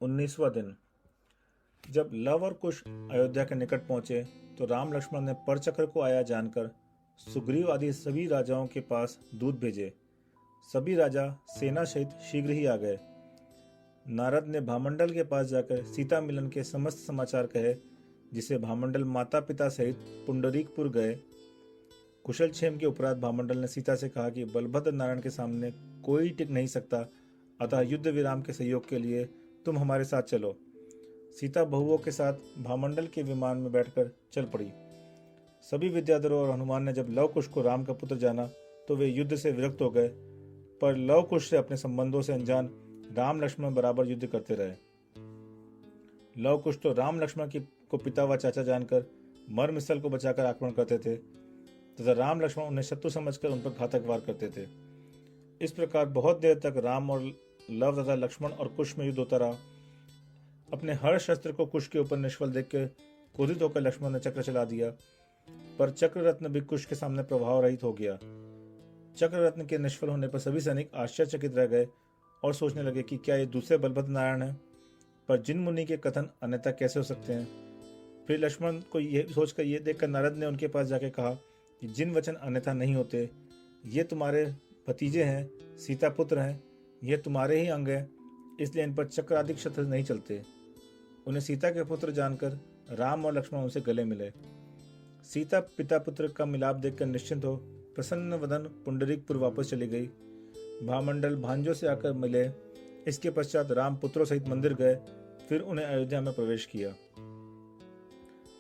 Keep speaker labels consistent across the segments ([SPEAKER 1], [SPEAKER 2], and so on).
[SPEAKER 1] 19वां दिन। जब लव और कुश अयोध्या के निकट पहुंचे तो राम लक्ष्मण ने परचक्र को आया जानकर सुग्रीव आदि सभी राजाओं के पास दूत भेजे। सभी राजा सेना सहित शीघ्र ही आ गए। नारद ने भामंडल के पास जाकर सीता मिलन के समस्त समाचार कहे, जिसे भामंडल माता पिता सहित पुंडरीकपुर गए। कुशल क्षेम के उपरांत भामंडल ने सीता से कहा कि बलभद्र नारायण के सामने कोई टिक नहीं सकता, अतः युद्ध विराम के सहयोग के लिए तुम हमारे साथ चलो। सीता बहुओं के साथ भामंडल के विमान में बैठकर चल पड़ी। सभी विद्याधरों और हनुमान ने जब लव कुश को राम का पुत्र जाना तो वे युद्ध से विरक्त हो गए, पर लव कुश से अपने संबंधों से अनजान राम लक्ष्मण बराबर युद्ध करते रहे। लव कुश तो राम लक्ष्मण को पिता व चाचा जानकर मर मिसल को बचाकर आक्रमण करते थे तथा राम लक्ष्मण उन्हें शत्रु समझकर उन पर घातक वार करते थे। इस प्रकार बहुत देर तक राम और लव तथा लक्ष्मण और कुश में युद्ध होता रहा। अपने हर शस्त्र को कुश के ऊपर निष्फल देखकर क्रोधित होकर लक्ष्मण ने चक्र चला दिया, पर चक्र रत्न भी कुश के सामने प्रभाव रहित हो गया। चक्र रत्न के निष्फल होने पर सभी सैनिक आश्चर्यचकित रह गए और सोचने लगे कि क्या ये दूसरे बलभद्र नारायण हैं, पर जिन मुनि के कथन अन्यथा कैसे हो सकते हैं। फिर लक्ष्मण को यह सोचकर ये देखकर नारद ने उनके पास जाके कहा कि जिन वचन अन्यथा नहीं होते, ये तुम्हारे भतीजे हैं, सीता पुत्र हैं, ये तुम्हारे ही अंग हैं, इसलिए इन पर चक्र आदि शस्त्र नहीं चलते। उन्हें सीता के पुत्र जानकर राम और लक्ष्मण उनसे गले मिले। सीता पिता पुत्र का मिलाप देखकर निश्चिंत हो प्रसन्न वदन पुंडरीकपुर वापस चली गई। भामंडल भांजों से आकर मिले। इसके पश्चात राम पुत्रों सहित मंदिर गए, फिर उन्हें अयोध्या में प्रवेश किया।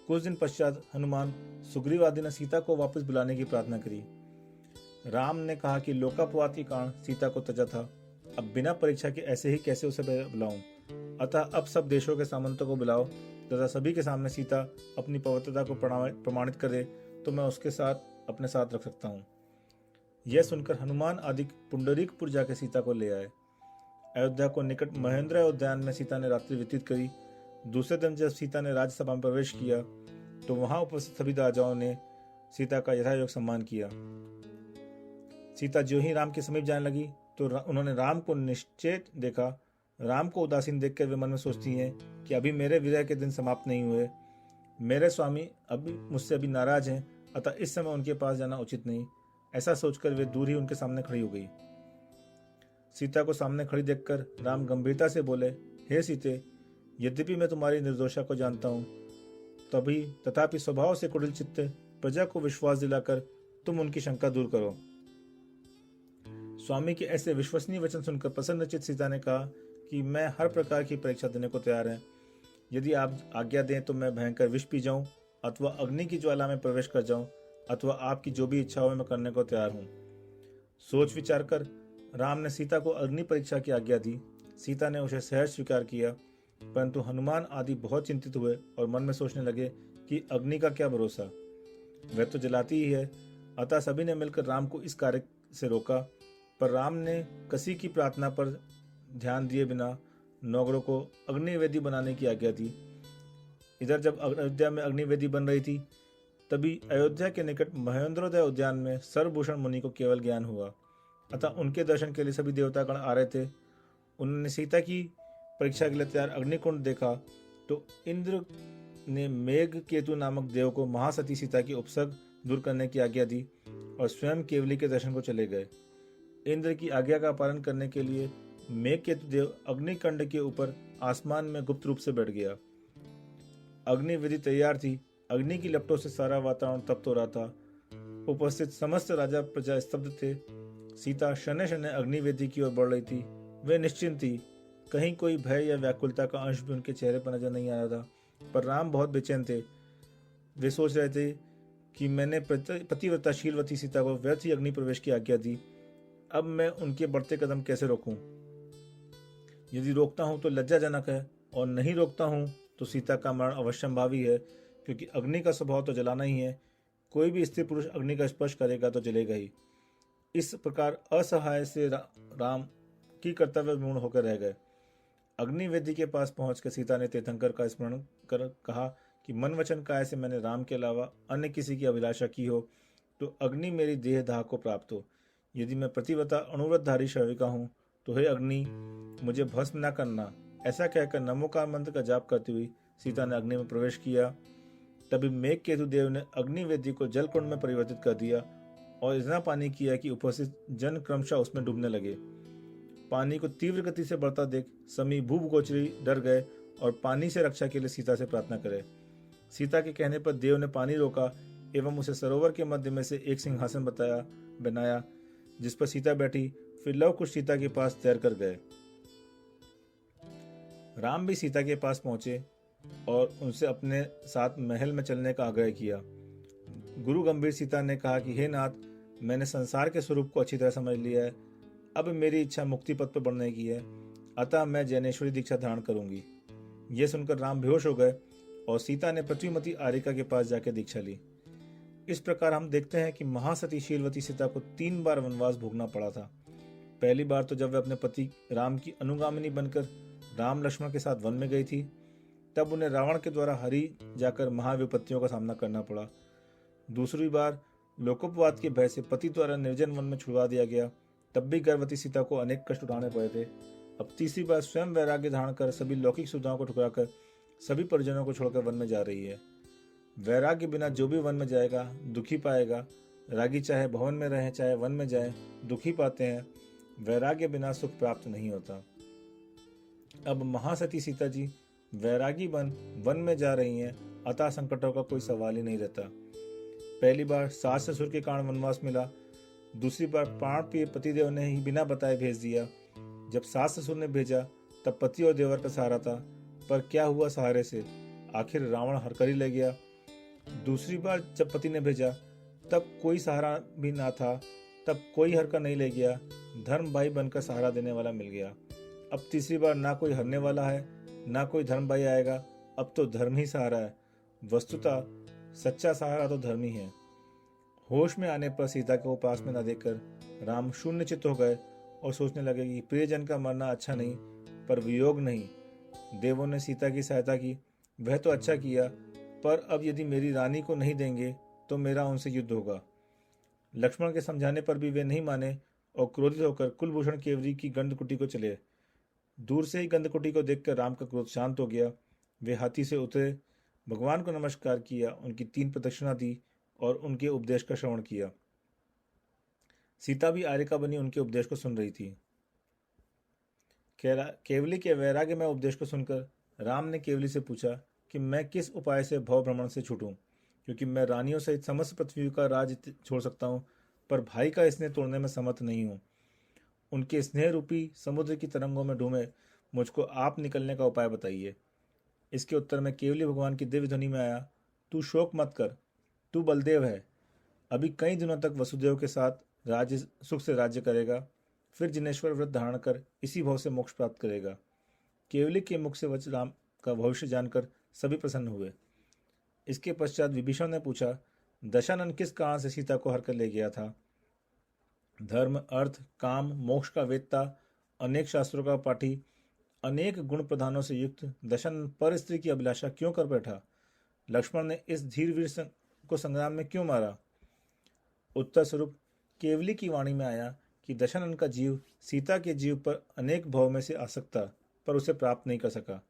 [SPEAKER 1] कुछ दिन पश्चात हनुमान सुग्रीव आदि ने सीता को वापस बुलाने की प्रार्थना करी। राम ने कहा कि लोकापवाद के कारण सीता को तजा था, अब बिना परीक्षा के ऐसे ही कैसे उसे बुलाऊं, अतः अब सब देशों के सामंतों को बुलाओ तथा सभी के सामने सीता अपनी पवित्रता को प्रमाणित करे तो मैं उसके साथ अपने साथ रख सकता हूँ। यह सुनकर हनुमान आदि पुंडरीकपुर जाकर सीता को ले आए। अयोध्या को निकट महेंद्र उद्यान में सीता ने रात्रि व्यतीत करी। दूसरे दिन जब सीता ने राज्यसभा में प्रवेश किया तो वहां उपस्थित सभी राजाओं ने सीता का यथायोग्य सम्मान किया। सीता जो ही राम के समीप जाने लगी तो उन्होंने राम को निश्चेत देखा। राम को उदासीन देखकर वे मन में सोचती हैं कि अभी मेरे विरह के दिन समाप्त नहीं हुए, मेरे स्वामी मुझसे अभी नाराज हैं, अतः इस समय उनके पास जाना उचित नहीं। ऐसा सोचकर वे दूर ही उनके सामने खड़ी हो गई। सीता को सामने खड़ी देखकर राम गंभीरता से बोले, हे सीते, यद्यपि मैं तुम्हारी निर्दोषा को जानता हूँ, तथापि स्वभाव से कुटिल चित्त प्रजा को विश्वास दिलाकर तुम उनकी शंका दूर करो। स्वामी के ऐसे विश्वसनीय वचन सुनकर प्रसन्नचित्त सीता ने कहा कि मैं हर प्रकार की परीक्षा देने को तैयार है। यदि आप आज्ञा दें तो मैं भयंकर विष पी जाऊं अथवा अग्नि की ज्वाला में प्रवेश कर जाऊं, अथवा आपकी जो भी इच्छा हो मैं करने को तैयार हूं। सोच विचार कर राम ने सीता को अग्नि परीक्षा की आज्ञा दी। सीता ने उसे सहज स्वीकार किया, परंतु हनुमान आदि बहुत चिंतित हुए और मन में सोचने लगे कि अग्नि का क्या भरोसा, वह तो जलाती ही है। अतः सभी ने मिलकर राम को इस कार्य से रोका, पर राम ने किसी की प्रार्थना पर ध्यान दिए बिना नौकरों को अग्निवेदी बनाने की आज्ञा दी। इधर जब अयोध्या में अग्निवेदी बन रही थी, तभी अयोध्या के निकट महेंद्रोदय उद्यान में सर्वभूषण मुनि को केवल ज्ञान हुआ, अतः उनके दर्शन के लिए सभी देवतागण आ रहे थे। उन्होंने सीता की परीक्षा के लिए तैयार अग्निकुंड देखा तो इंद्र ने मेघ केतु नामक देव को महासती सीता की उपसर्ग दूर करने की आज्ञा दी और स्वयं केवली के दर्शन को चले गए। इंद्र की आज्ञा का पालन करने के लिए मेघ केतु देव अग्निकुंड के ऊपर आसमान में गुप्त रूप से बैठ गया। अग्निविधि तैयार थी। अग्नि की लपटों से सारा वातावरण तप्त हो रहा था। उपस्थित समस्त राजा प्रजा स्तब्ध थे। सीता शने शने अग्निवेदी की ओर बढ़ रही थी। वे निश्चिंत थी, कहीं कोई भय या व्याकुलता का अंश भी उनके चेहरे पर नजर नहीं आ रहा था। पर राम बहुत बेचैन थे। वे सोच रहे थे कि मैंने पतिव्रताशीलवती सीता को व्यर्थ ही अग्नि प्रवेश की आज्ञा दी, अब मैं उनके बढ़ते कदम कैसे रोकूं? यदि रोकता हूं तो लज्जाजनक है, और नहीं रोकता हूं तो सीता का मरण अवश्यंभावी है, क्योंकि अग्नि का स्वभाव तो जलाना ही है। कोई भी स्त्री पुरुष अग्नि का स्पर्श करेगा तो जलेगा ही। इस प्रकार असहाय से राम की कर्तव्य विमूढ़ होकर रह गए। अग्निवेदी के पास पहुंचकर सीता ने तीर्थंकर का स्मरण कर कहा कि मन वचन काय से मैंने राम के अलावा अन्य किसी की अभिलाषा की हो तो अग्नि मेरी देह दाह को प्राप्त हो। यदि मैं प्रतिव्रता अनुव्रतधारी श्रविका हूँ तो हे अग्नि, मुझे भस्म न करना, ऐसा कहकर नमोकार मंत्र का जाप करती हुई सीता ने अग्नि में प्रवेश किया। तभी मेघकेतु देव ने अग्निवेदी को जलकुंड में परिवर्तित कर दिया और इतना पानी किया कि उपस्थित जन क्रमशः उसमें डूबने लगे। पानी को तीव्र गति से बढ़ता देख समी भूपगोचरी डर गए और पानी से रक्षा के लिए सीता से प्रार्थना करे। सीता के कहने पर देव ने पानी रोका एवं उसे सरोवर के मध्य में से एक सिंहासन बनाया जिस पर सीता बैठी। फिर लव कुश सीता के पास तैर कर गए। राम भी सीता के पास पहुंचे और उनसे अपने साथ महल में चलने का आग्रह किया। गुरु गंभीर सीता ने कहा कि हे नाथ, मैंने संसार के स्वरूप को अच्छी तरह समझ लिया है। अब मेरी इच्छा मुक्ति पथ पर बढ़ने की है, अतः मैं जैनेश्वरी दीक्षा धारण करूंगी। यह सुनकर राम बेहोश हो गए और सीता ने पृथ्वीमती आरिका के पास जाकर दीक्षा ली। इस प्रकार हम देखते हैं कि महासती शीलवती सीता को 3 बार वनवास भोगना पड़ा था। पहली बार तो जब वे अपने पति राम की अनुगामिनी बनकर राम लक्ष्मण के साथ वन में गई थी, तब उन्हें रावण के द्वारा हरि जाकर महाविपत्तियों का सामना करना पड़ा। दूसरी बार लोकोपवाद के भय से पति द्वारा निर्जन वन में छुड़वा दिया गया, तब भी गर्भवती सीता को अनेक कष्ट उठाने पड़े थे। अब तीसरी बार स्वयं वैराग्य धारण कर सभी लौकिक सुविधाओं को ठुकराकर सभी परिजनों को छोड़कर वन में जा रही है। वैराग्य बिना जो भी वन में जाएगा दुखी पाएगा। रागी चाहे भवन में रहे चाहे वन में जाए दुखी पाते हैं। वैराग्य बिना सुख प्राप्त नहीं होता। अब महासती सीता जी वैरागी बन वन में जा रही हैं, अतः संकटों का कोई सवाल ही नहीं रहता। पहली बार सास ससुर के कारण वनवास मिला, दूसरी बार प्राण प्रिय पतिदेव ने ही बिना बताए भेज दिया। जब सास ससुर ने भेजा तब पति और देवर का सहारा था, पर क्या हुआ सहारे से, आखिर रावण हरकरी ले गया। दूसरी बार जब पति ने भेजा तब कोई सहारा भी ना था, तब कोई हरकत नहीं ले गया, धर्म भाई बनकर सहारा देने वाला मिल गया। अब तीसरी बार ना कोई हरने वाला है ना कोई धर्म भाई आएगा, अब तो धर्म ही सहारा है। वस्तुतः सच्चा सहारा तो धर्म ही है। होश में आने पर सीता को पास में न देखकर राम शून्य चित्त हो गए और सोचने लगे कि प्रियजन का मरना अच्छा नहीं, पर वियोग नहीं। देवों ने सीता की सहायता की, वह तो अच्छा किया, पर अब यदि मेरी रानी को नहीं देंगे तो मेरा उनसे युद्ध होगा। लक्ष्मण के समझाने पर भी वे नहीं माने और क्रोधित होकर कुलभूषण केवरी की गंधकुटी को चले। दूर से ही गंधकुटी को देखकर राम का क्रोध शांत हो गया। वे हाथी से उतरे, भगवान को नमस्कार किया, उनकी 3 प्रदक्षिणा दी और उनके उपदेश का श्रवण किया। सीता भी आरिका बनी उनके उपदेश को सुन रही थी। केवली के वैराग्य में उपदेश को सुनकर राम ने केवली से पूछा कि मैं किस उपाय से भव भ्रमण से छूटूं, क्योंकि मैं रानियों सहित समस्त पृथ्वी का राज छोड़ सकता हूं, पर भाई का स्नेह तोड़ने में समर्थ नहीं हूं। उनके स्नेह रूपी समुद्र की तरंगों में डूबे मुझको आप निकलने का उपाय बताइए। इसके उत्तर में केवली भगवान की दिव्य ध्वनि में आया, तू शोक मत कर, तू बलदेव है। अभी कई दिनों तक वसुदेव के साथ राज्य सुख से राज्य करेगा, फिर जिनेश्वर व्रत धारण कर इसी भाव से मोक्ष प्राप्त करेगा। केवली के मुख से वच राम का भविष्य जानकर सभी प्रसन्न हुए। इसके पश्चात विभीषण ने पूछा, दशानन किस कारण से सीता को हर कर ले गया था? धर्म, अर्थ, काम, मोक्ष का वेत्ता, अनेक शास्त्रों का पाठी, अनेक गुण प्रधानों से युक्त दशानन पर स्त्री की अभिलाषा क्यों कर बैठा? लक्ष्मण ने इस धीरवीर को संग्राम में क्यों मारा? उत्तर स्वरूप केवली की वाणी में आया कि दशानन का जीव सीता के जीव पर अनेक भाव में से आसक्त था, पर उसे प्राप्त नहीं कर सका।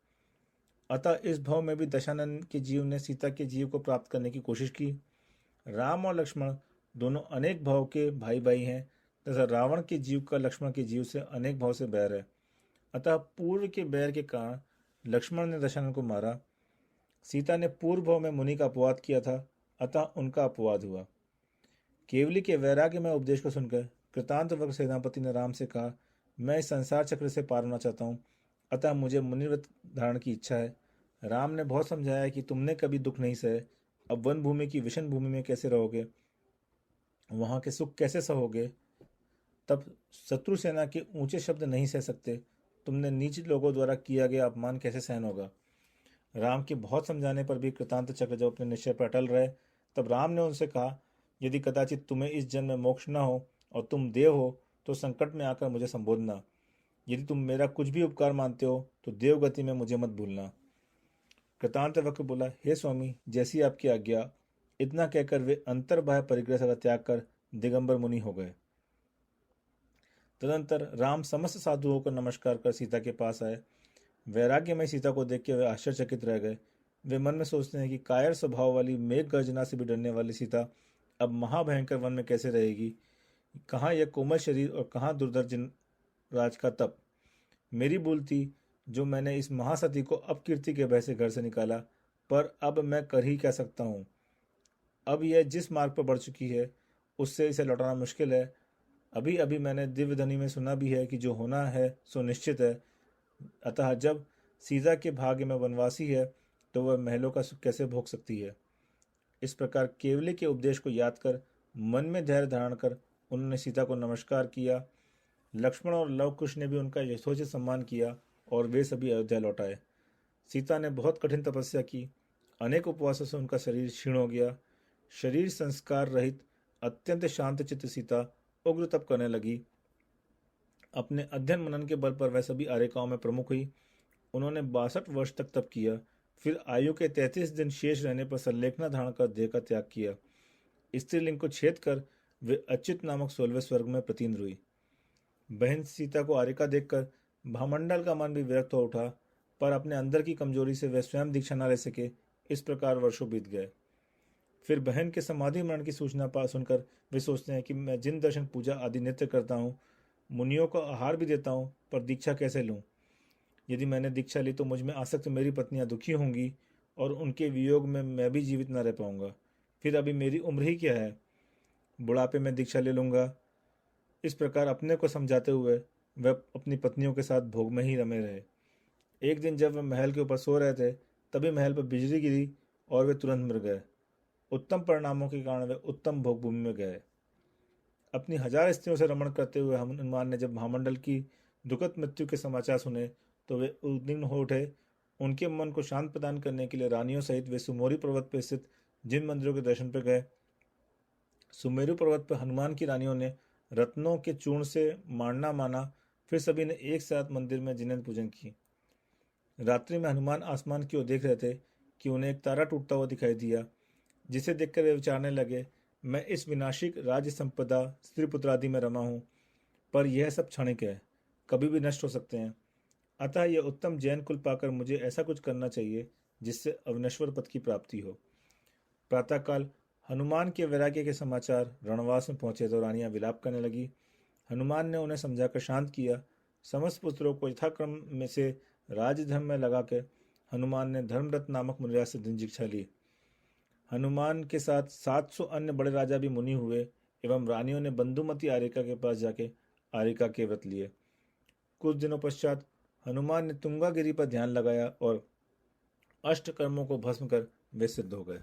[SPEAKER 1] अतः इस भाव में भी दशानन के जीव ने सीता के जीव को प्राप्त करने की कोशिश की। राम और लक्ष्मण दोनों अनेक भाव के भाई भाई हैं, तथा रावण के जीव का लक्ष्मण के जीव से अनेक भाव से बैर है। अतः पूर्व के बैर के कारण लक्ष्मण ने दशानन को मारा। सीता ने पूर्व भाव में मुनि का अपवाद किया था, अतः उनका अपवाद हुआ। केवली के वैराग्य में उपदेश को सुनकर कृतांत वर्ग सेनापति ने राम से कहा, मैं इस संसार चक्र से पार होना चाहता हूँ, अतः मुझे मुनिव्रत धारण की इच्छा है। राम ने बहुत समझाया कि तुमने कभी दुख नहीं सहे, अब वन भूमि की विषण भूमि में कैसे रहोगे, वहां के सुख कैसे सहोगे? तब शत्रु सेना के ऊंचे शब्द नहीं सह सकते, तुमने नीच लोगों द्वारा किया गया अपमान कैसे सहन होगा? राम के बहुत समझाने पर भी कृतांत चक्र जब अपने निश्चय पर अटल रहे, तब राम ने उनसे कहा, यदि कदाचित तुम्हें इस जन्म में मोक्ष न हो और तुम देव हो तो संकट में आकर मुझे संबोधना। यदि तुम मेरा कुछ भी उपकार मानते हो तो देवगति में मुझे मत भूलना। कृतांत वक्र बोला, हे स्वामी, जैसी आपकी आज्ञा। इतना कहकर वे अंतर्बाह्य परिग्रह का त्याग कर दिगंबर मुनि हो गए। तदंतर राम समस्त साधुओं को नमस्कार कर सीता के पास आए। वैराग्यमय सीता को देख के वे आश्चर्यचकित रह गए। वे मन में सोचते हैं कि कायर स्वभाव वाली मेघ गर्जना से भी डरने वाली सीता अब महाभयंकर वन में कैसे रहेगी। कहाँ यह कोमल शरीर और कहाँ दुर्धर्ष राज का तप। मेरी भूल थी जो मैंने इस महासती को अपकीर्ति के भय से घर से निकाला, पर अब मैं कर ही क्या सकता हूँ। अब यह जिस मार्ग पर बढ़ चुकी है उससे इसे लौटाना मुश्किल है। अभी अभी मैंने दिव्यधनी में सुना भी है कि जो होना है सो निश्चित है। अतः जब सीता के भाग्य में वनवासी है तो वह महलों का सुख कैसे भोग सकती है। इस प्रकार केवली के उपदेश को याद कर मन में धैर्य धारण कर उन्होंने सीता को नमस्कार किया। लक्ष्मण और लव कुश ने भी उनका यथोचित सम्मान किया और वे सभी अयोध्या लौट आए। सीता ने बहुत कठिन तपस्या की। अनेक उपवासों से उनका शरीर क्षीण हो गया। शरीर संस्कार रहित अत्यंत शांत चित्त सीता उग्र तप करने लगी। अपने अध्ययन मनन के बल पर वह सभी आर्यिकाओं में प्रमुख हुई। उन्होंने 62 वर्ष तक तप किया। फिर आयु के 33 दिन शेष रहने पर संलेखना धारण कर देह का त्याग किया। स्त्रीलिंग को छेद कर वे अच्युत नामक 16वें स्वर्ग में प्रतीन्द्र हुई। बहन सीता को आर्यिका देखकर भामंडल का मन भी विरक्त हो उठा, पर अपने अंदर की कमजोरी से वे स्वयं दीक्षा न ले सके। इस प्रकार वर्षों बीत गए। फिर बहन के समाधि मरण की सूचना पा सुनकर वे सोचते हैं कि मैं जिन दर्शन पूजा आदि नित्य करता हूँ, मुनियों को आहार भी देता हूँ, पर दीक्षा कैसे लूँ। यदि मैंने दीक्षा ली तो मुझ में आसक्त मेरी पत्नियां दुखी होंगी और उनके वियोग में मैं भी जीवित न रह पाऊंगा। फिर अभी मेरी उम्र ही क्या है, बुढ़ापे में दीक्षा ले लूंगा। इस प्रकार अपने को समझाते हुए वह अपनी पत्नियों के साथ भोग में ही रमे रहे। एक दिन जब वह महल के ऊपर सो रहे थे तभी महल पर बिजली गिरी और वे तुरंत मर गए। उत्तम परिणामों के कारण वे उत्तम भोग भूमि में गए। अपनी 1000 स्त्रियों से रमण करते हुए हनुमान ने जब महामंडल की दुखद मृत्यु के समाचार सुने तो वे उद्विग्न हो उठे। उनके मन को शांत प्रदान करने के लिए रानियों सहित वे सुमेरु पर्वत पर स्थित जिन मंदिरों के दर्शन पर गए। सुमेरु पर्वत पर हनुमान की रानियों ने रत्नों के चूर्ण से मारना माना। फिर सभी ने एक साथ मंदिर में जिनेंद्र पूजन की। रात्रि में हनुमान आसमान की ओर देख रहे थे कि उन्हें एक तारा टूटता हुआ दिखाई दिया, जिसे देखकर वे विचारने लगे, मैं इस विनाशिक राज्य संपदा स्त्री पुत्र आदि में रमा हूँ, पर यह सब क्षणिक है, कभी भी नष्ट हो सकते हैं। अतः यह उत्तम जैन कुल पाकर मुझे ऐसा कुछ करना चाहिए जिससे अविनश्वर पद की प्राप्ति हो। प्रातःकाल हनुमान के वैराग्य के समाचार रणवास में पहुंचे तो रानियां विलाप करने लगी। हनुमान ने उन्हें समझाकर शांत किया। समस्त पुत्रों को यथाक्रम में से राजधर्म में लगा के हनुमान ने धर्मरथ नामक मुनिराज से दिन दीक्षा ली। हनुमान के साथ 700 अन्य बड़े राजा भी मुनि हुए एवं रानियों ने बंधुमती आर्यिका के पास जाके आर्यिका के व्रत लिए। कुछ दिनों पश्चात हनुमान ने तुंगागिरी पर ध्यान लगाया और अष्ट कर्मों को भस्म कर वे सिद्ध हो गए।